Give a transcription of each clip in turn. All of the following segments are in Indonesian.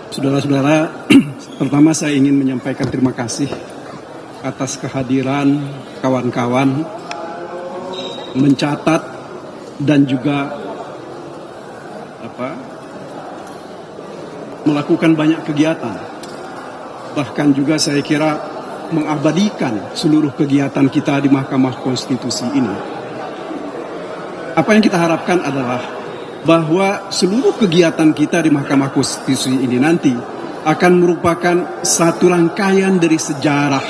Saudara-saudara, pertama saya ingin menyampaikan terima kasih atas kehadiran kawan-kawan mencatat dan juga melakukan banyak kegiatan. Bahkan juga saya kira mengabadikan seluruh kegiatan kita di Mahkamah Konstitusi ini. Apa yang kita harapkan adalah bahwa seluruh kegiatan kita di Mahkamah Konstitusi ini nanti akan merupakan satu rangkaian dari sejarah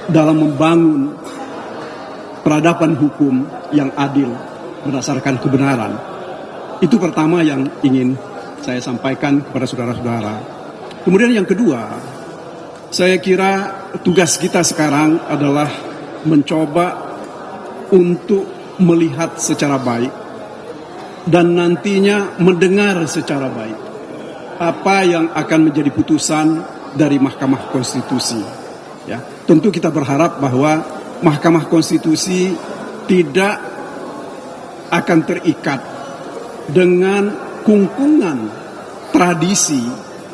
dalam membangun peradaban hukum yang adil berdasarkan kebenaran. Itu pertama yang ingin saya sampaikan kepada saudara-saudara. Kemudian yang kedua, saya kira tugas kita sekarang adalah mencoba untuk melihat secara baik dan nantinya mendengar secara baik apa yang akan menjadi putusan dari Mahkamah Konstitusi. Ya, tentu kita berharap bahwa Mahkamah Konstitusi tidak akan terikat dengan kungkungan tradisi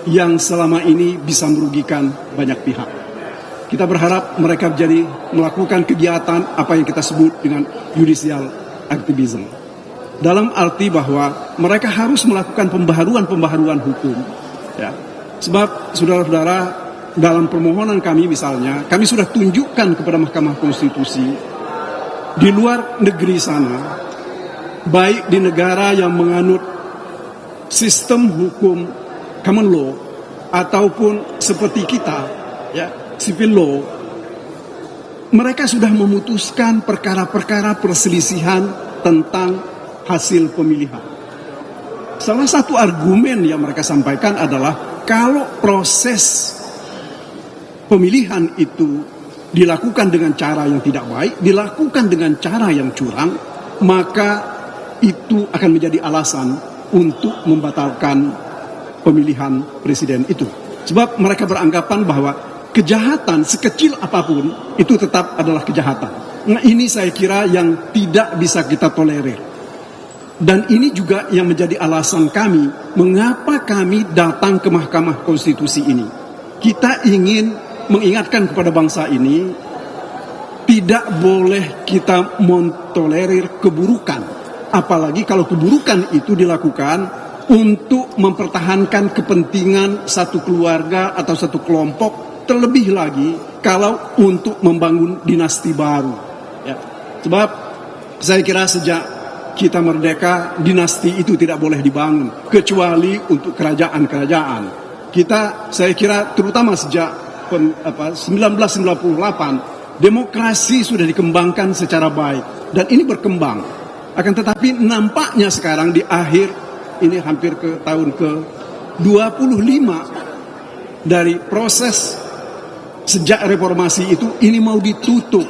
yang selama ini bisa merugikan banyak pihak. Kita berharap mereka melakukan kegiatan apa yang kita sebut dengan judicial activism. Dalam arti bahwa mereka harus melakukan pembaharuan hukum. Ya. Sebab saudara-saudara, dalam permohonan kami misalnya, kami sudah tunjukkan kepada Mahkamah Konstitusi di luar negeri sana, baik di negara yang menganut sistem hukum common law ataupun seperti kita, ya, civil law, mereka sudah memutuskan perkara-perkara perselisihan tentang hasil pemilihan. Salah satu argumen yang mereka sampaikan adalah kalau proses pemilihan itu dilakukan dengan cara yang tidak baik, dilakukan dengan cara yang curang, maka itu akan menjadi alasan untuk membatalkan pemilihan presiden itu. Sebab mereka beranggapan bahwa kejahatan sekecil apapun itu tetap adalah kejahatan. Nah, ini saya kira yang tidak bisa kita tolerir. Dan ini juga yang menjadi alasan kami mengapa kami datang ke Mahkamah Konstitusi ini. Kita ingin mengingatkan kepada bangsa ini, tidak boleh kita mentolerir keburukan. Apalagi kalau keburukan itu dilakukan untuk mempertahankan kepentingan satu keluarga atau satu kelompok, terlebih lagi kalau untuk membangun dinasti baru. Ya. Sebab saya kira sejak kita merdeka, dinasti itu tidak boleh dibangun kecuali untuk kerajaan-kerajaan. Kita, saya kira terutama sejak 1998, demokrasi sudah dikembangkan secara baik dan ini berkembang. Akan tetapi nampaknya sekarang di akhir ini hampir ke tahun ke-25 dari proses sejak reformasi itu, ini mau ditutup,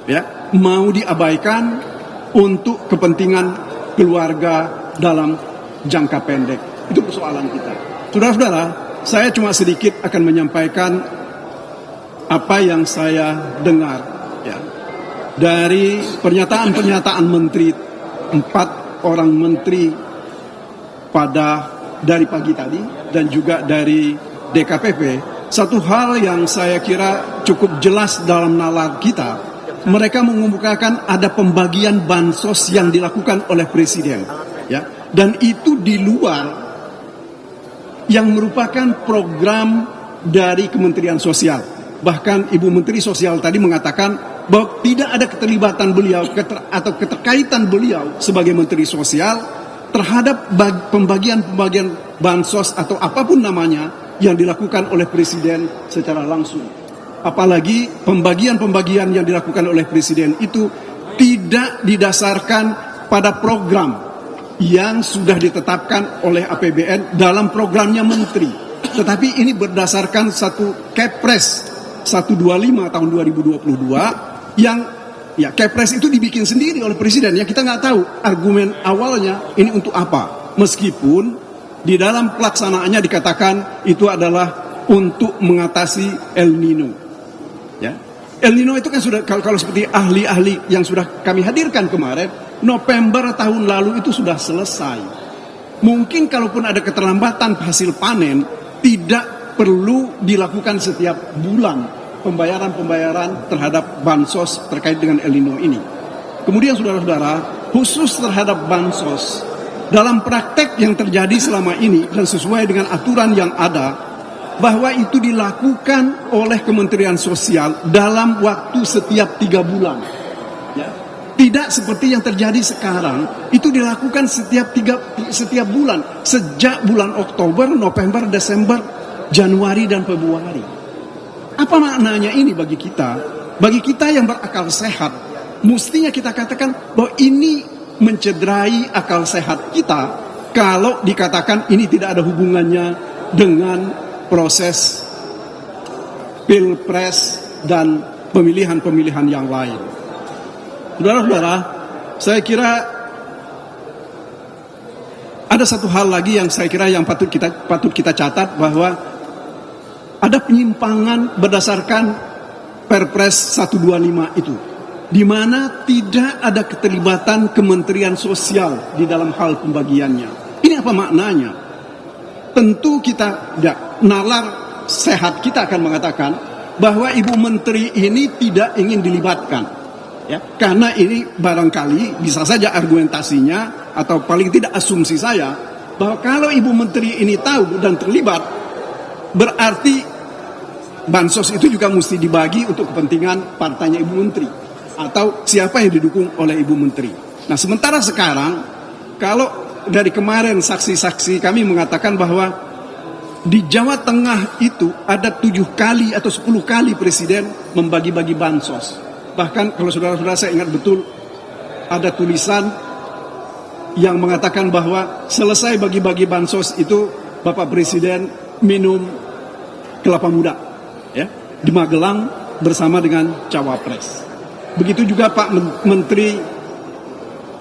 ya, mau diabaikan untuk kepentingan keluarga dalam jangka pendek. Itu persoalan kita. Saudara-saudara, saya cuma sedikit akan menyampaikan apa yang saya dengar, ya, dari pernyataan-pernyataan menteri, 4 orang menteri dari pagi tadi dan juga dari DKPP. Satu hal yang saya kira cukup jelas dalam nalar kita, mereka mengemukakan ada pembagian bansos yang dilakukan oleh presiden, ya, dan itu di luar yang merupakan program dari Kementerian Sosial. Bahkan Ibu Menteri Sosial tadi mengatakan bahwa tidak ada keterlibatan beliau atau keterkaitan beliau sebagai Menteri Sosial terhadap pembagian bansos atau apapun namanya yang dilakukan oleh presiden secara langsung. Apalagi pembagian yang dilakukan oleh presiden itu tidak didasarkan pada program yang sudah ditetapkan oleh APBN dalam programnya menteri. Tetapi ini berdasarkan satu Kepres 125 tahun 2022 yang, ya, Kepres itu dibikin sendiri oleh presiden. Ya, kita nggak tahu argumen awalnya ini untuk apa. Meskipun di dalam pelaksanaannya dikatakan itu adalah untuk mengatasi El Nino. Ya. El Nino itu kan sudah, kalau seperti ahli-ahli yang sudah kami hadirkan kemarin, November tahun lalu itu sudah selesai. Mungkin kalaupun ada keterlambatan hasil panen, tidak perlu dilakukan setiap bulan pembayaran terhadap bansos terkait dengan El Nino ini. Kemudian saudara-saudara, khusus terhadap bansos, dalam praktek yang terjadi selama ini dan sesuai dengan aturan yang ada, bahwa itu dilakukan oleh Kementerian Sosial dalam waktu setiap 3 bulan. Ya. Tidak seperti yang terjadi sekarang, itu dilakukan setiap bulan, sejak bulan Oktober, November, Desember, Januari, dan Februari. Apa maknanya ini bagi kita? Bagi kita yang berakal sehat, mestinya kita katakan bahwa ini mencederai akal sehat kita kalau dikatakan ini tidak ada hubungannya dengan proses pilpres dan pemilihan-pemilihan yang lain. Saudara-saudara, saya kira ada satu hal lagi yang saya kira yang patut kita catat, bahwa ada penyimpangan berdasarkan Perpres 125 itu, di mana tidak ada keterlibatan Kementerian Sosial di dalam hal pembagiannya. Ini apa maknanya? Tentu kita, nalar sehat kita akan mengatakan bahwa Ibu Menteri ini tidak ingin dilibatkan, ya, karena ini barangkali bisa saja argumentasinya atau paling tidak asumsi saya bahwa kalau Ibu Menteri ini tahu dan terlibat, berarti bansos itu juga mesti dibagi untuk kepentingan partainya Ibu Menteri atau siapa yang didukung oleh Ibu Menteri. Nah, sementara sekarang kalau dari kemarin saksi-saksi kami mengatakan bahwa di Jawa Tengah itu ada 7 kali atau 10 kali Presiden membagi-bagi bansos. Bahkan kalau saudara-saudara saya ingat betul, ada tulisan yang mengatakan bahwa selesai bagi-bagi bansos itu Bapak Presiden minum kelapa muda, ya, di Magelang bersama dengan Cawapres. Begitu juga Pak Menteri,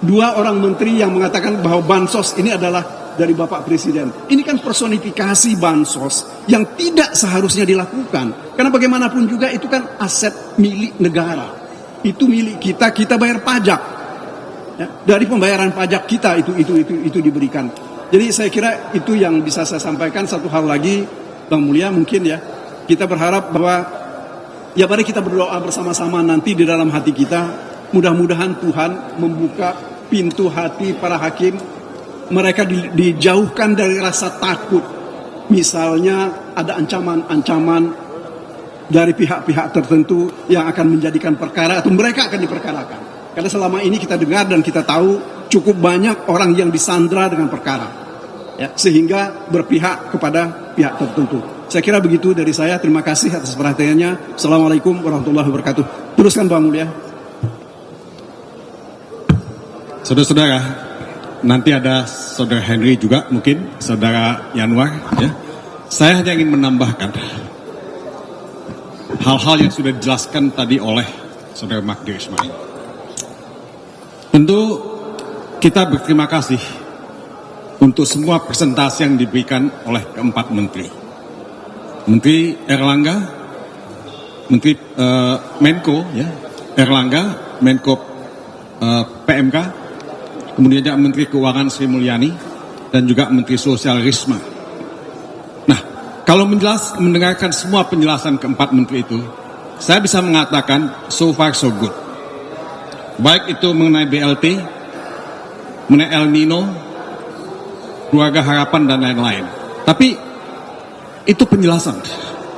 2 orang menteri yang mengatakan bahwa bansos ini adalah dari Bapak Presiden. Ini kan personifikasi bansos yang tidak seharusnya dilakukan. Karena bagaimanapun juga itu kan aset milik negara. Itu milik kita, kita bayar pajak. Ya, dari pembayaran pajak kita itu diberikan. Jadi saya kira itu yang bisa saya sampaikan. Satu hal lagi, Bang Mulya, mungkin ya, kita berharap bahwa ya mari kita berdoa bersama-sama nanti di dalam hati kita. Mudah-mudahan Tuhan membuka pintu hati para hakim, mereka dijauhkan dari rasa takut. Misalnya ada ancaman-ancaman dari pihak-pihak tertentu yang akan menjadikan perkara atau mereka akan diperkarakan. Karena selama ini kita dengar dan kita tahu cukup banyak orang yang disandra dengan perkara, ya, sehingga berpihak kepada pihak tertentu. Saya kira begitu dari saya. Terima kasih atas perhatiannya. Assalamualaikum warahmatullahi wabarakatuh. Teruskan Pak Mulya. Saudara-saudara, nanti ada Saudara Henry juga, mungkin Saudara Yanwar, ya. Saya hanya ingin menambahkan hal-hal yang sudah dijelaskan tadi oleh Saudara Magdir Ismail. Tentu kita berterima kasih untuk semua presentasi yang diberikan oleh keempat menteri. Menteri Erlangga, Menteri Menko, ya, Erlangga, Menko PMK, kemudian juga Menteri Keuangan Sri Mulyani, dan juga Menteri Sosial Risma. Nah, kalau mendengarkan semua penjelasan keempat menteri itu, saya bisa mengatakan so far so good. Baik itu mengenai BLT, mengenai El Nino, keluarga harapan, dan lain-lain. Tapi itu penjelasan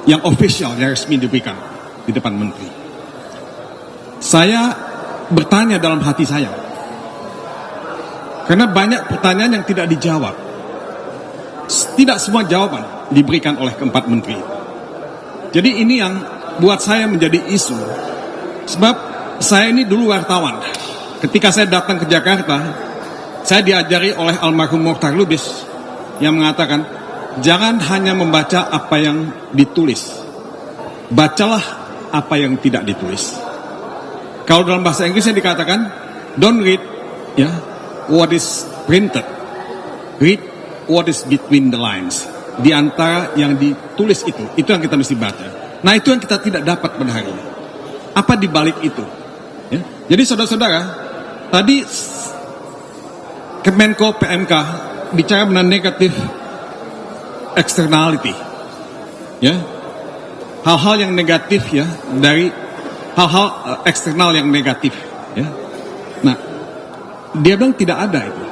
yang official, yang resmi diberikan di depan menteri. Saya bertanya dalam hati saya, karena banyak pertanyaan yang tidak dijawab. Tidak semua jawaban diberikan oleh keempat menteri. Jadi ini yang buat saya menjadi isu. Sebab saya ini dulu wartawan. Ketika saya datang ke Jakarta, saya diajari oleh almarhum Mokhtar Lubis yang mengatakan, jangan hanya membaca apa yang ditulis, bacalah apa yang tidak ditulis. Kalau dalam bahasa Inggrisnya dikatakan, don't read, ya, what is printed, read what is between the lines. Di antara yang ditulis itu yang kita mesti baca. Nah, itu yang kita tidak dapat pada hari ini. Apa di balik itu? Ya. Jadi saudara-saudara, tadi Kemenko PMK bicara mengenai negatif externality, ya, hal-hal yang negatif, ya, dari hal-hal eksternal yang negatif, ya. Nah, dia bilang tidak ada itu,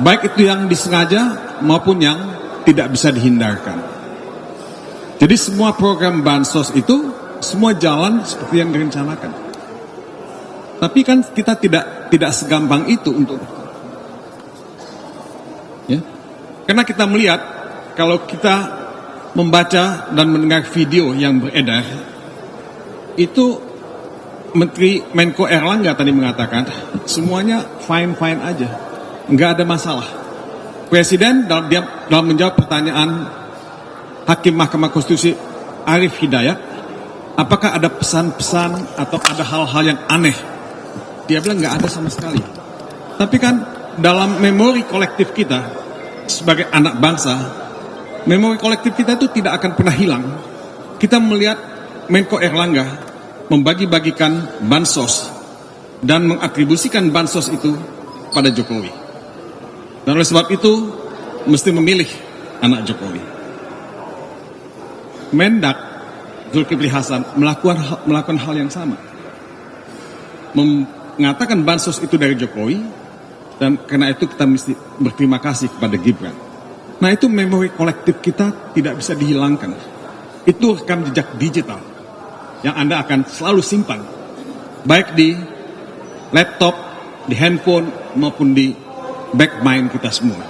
baik itu yang disengaja maupun yang tidak bisa dihindarkan. Jadi semua program bansos itu semua jalan seperti yang direncanakan. Tapi kan kita tidak segampang itu untuk, ya, karena kita melihat kalau kita membaca dan mendengar video yang beredar, itu Menteri Menko Erlangga tadi mengatakan semuanya fine-fine aja, nggak ada masalah. Presiden dalam menjawab pertanyaan Hakim Mahkamah Konstitusi Arief Hidayat, apakah ada pesan-pesan atau ada hal-hal yang aneh? Dia bilang nggak ada sama sekali. Tapi kan dalam memori kolektif kita sebagai anak bangsa, memori kolektif kita itu tidak akan pernah hilang. Kita melihat Menko Erlangga membagi-bagikan bansos dan mengatribusikan bansos itu pada Jokowi. Dan oleh sebab itu mesti memilih anak Jokowi. Mendak Zulkifli Hasan melakukan hal yang sama, mengatakan bansos itu dari Jokowi, dan karena itu kita mesti berterima kasih kepada Gibran. Nah, itu memori kolektif kita tidak bisa dihilangkan. Itu rekam jejak digital yang Anda akan selalu simpan, baik di laptop, di handphone, maupun di back mind kita semua.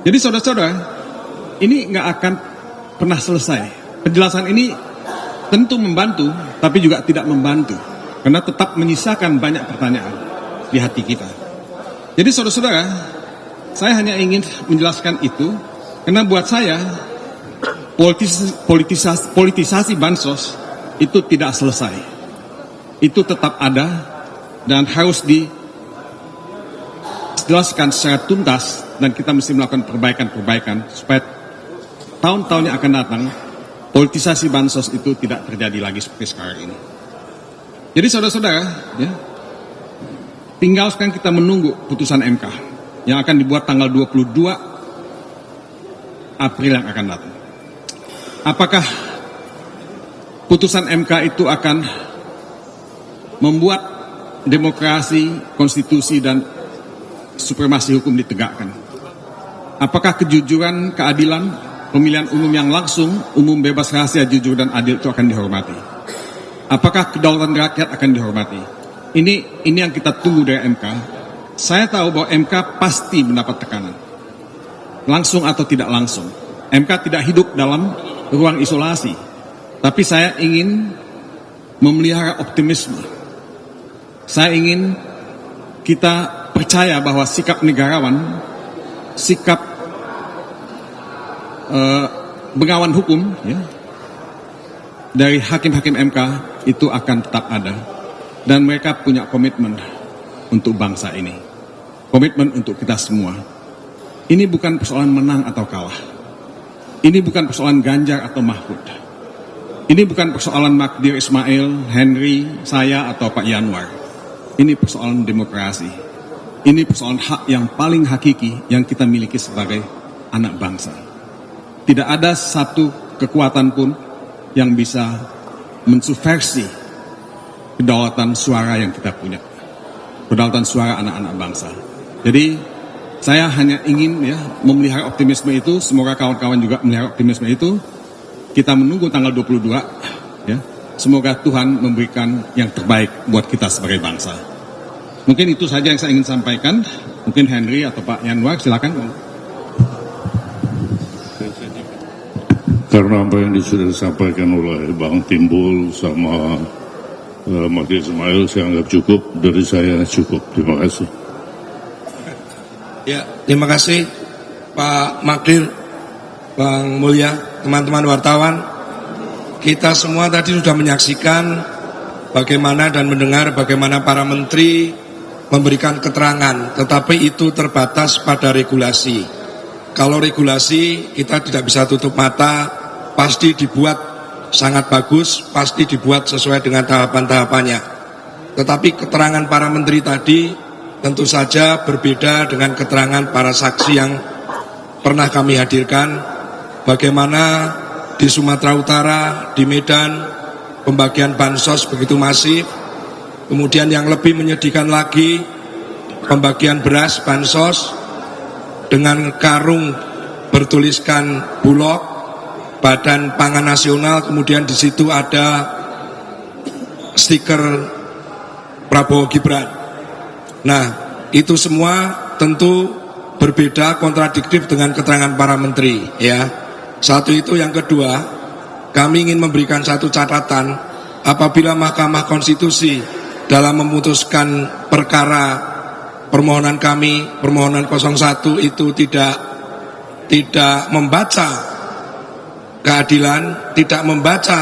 Jadi saudara-saudara, ini nggak akan pernah selesai. Penjelasan ini tentu membantu, tapi juga tidak membantu, karena tetap menyisakan banyak pertanyaan di hati kita. Jadi saudara-saudara, saya hanya ingin menjelaskan itu, karena buat saya politisasi bansos itu tidak selesai. Itu tetap ada dan harus dijelaskan secara tuntas, dan kita mesti melakukan perbaikan-perbaikan supaya tahun-tahun yang akan datang politisasi bansos itu tidak terjadi lagi seperti sekarang ini. Jadi saudara-saudara, ya, tinggal sekarang kita menunggu putusan MK yang akan dibuat tanggal 22 April yang akan datang. Apakah putusan MK itu akan membuat demokrasi, konstitusi, dan supremasi hukum ditegakkan? Apakah kejujuran, keadilan, pemilihan umum yang langsung, umum, bebas, rahasia, jujur, dan adil itu akan dihormati? Apakah kedaulatan rakyat akan dihormati? Ini yang kita tunggu dari MK. Saya tahu bahwa MK pasti mendapat tekanan, langsung atau tidak langsung. MK tidak hidup dalam ruang isolasi. Tapi saya ingin memelihara optimisme. Saya ingin kita percaya bahwa sikap negarawan, sikap bengawan hukum, ya, dari hakim-hakim MK itu akan tetap ada, dan mereka punya komitmen untuk bangsa ini, komitmen untuk kita semua. Ini bukan persoalan menang atau kalah, ini bukan persoalan Ganjar atau Mahfud, ini bukan persoalan Magdir Ismail, Henry, saya, atau Pak Yanwar. Ini persoalan demokrasi, ini persoalan hak yang paling hakiki yang kita miliki sebagai anak bangsa. Tidak ada satu kekuatan pun yang bisa mensubversi kedaulatan suara yang kita punya, kedaulatan suara anak-anak bangsa. Jadi saya hanya ingin, ya, memelihara optimisme itu. Semoga kawan-kawan juga memelihara optimisme itu. Kita menunggu tanggal 22, ya. Semoga Tuhan memberikan yang terbaik buat kita sebagai bangsa. Mungkin itu saja yang saya ingin sampaikan. Mungkin Henry atau Pak Yanwar, silakan. Karena apa yang sudah disampaikan oleh Bang Timbul sama Magdir Ismail, saya anggap cukup. Dari saya cukup. Terima kasih. Ya, terima kasih Pak Magdir, Bang Mulya, teman-teman wartawan. Kita semua tadi sudah menyaksikan bagaimana dan mendengar bagaimana para menteri memberikan keterangan, tetapi itu terbatas pada regulasi. Kalau regulasi kita tidak bisa tutup mata, pasti dibuat sangat bagus, pasti dibuat sesuai dengan tahapan-tahapannya. Tetapi keterangan para menteri tadi tentu saja berbeda dengan keterangan para saksi yang pernah kami hadirkan, bagaimana di Sumatera Utara, di Medan, pembagian bansos begitu masif. Kemudian yang lebih menyedihkan lagi, pembagian beras bansos dengan karung bertuliskan Bulog, Badan Pangan Nasional, kemudian di situ ada stiker Prabowo Gibran. Nah, itu semua tentu berbeda, kontradiktif dengan keterangan para menteri, ya. Satu itu. Yang kedua, kami ingin memberikan satu catatan, apabila Mahkamah Konstitusi dalam memutuskan perkara permohonan kami, permohonan 01 itu tidak membaca keadilan, tidak membaca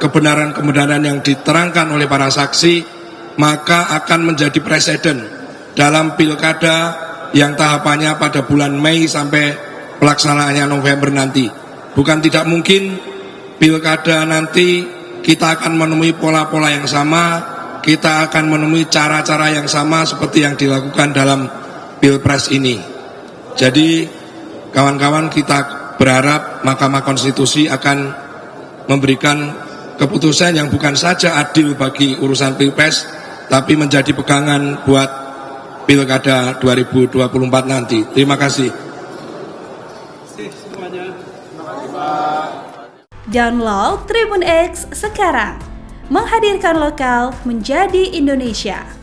kebenaran-kebenaran yang diterangkan oleh para saksi, maka akan menjadi presiden dalam pilkada yang tahapannya pada bulan Mei sampai pelaksanaannya November nanti. Bukan tidak mungkin pilkada nanti kita akan menemui pola-pola yang sama, kita akan menemui cara-cara yang sama seperti yang dilakukan dalam Pilpres ini. Jadi kawan-kawan, kita berharap Mahkamah Konstitusi akan memberikan keputusan yang bukan saja adil bagi urusan Pilpres, tapi menjadi pegangan buat Pilkada 2024 nanti. Terima kasih. Download Tribun X sekarang, menghadirkan lokal menjadi Indonesia.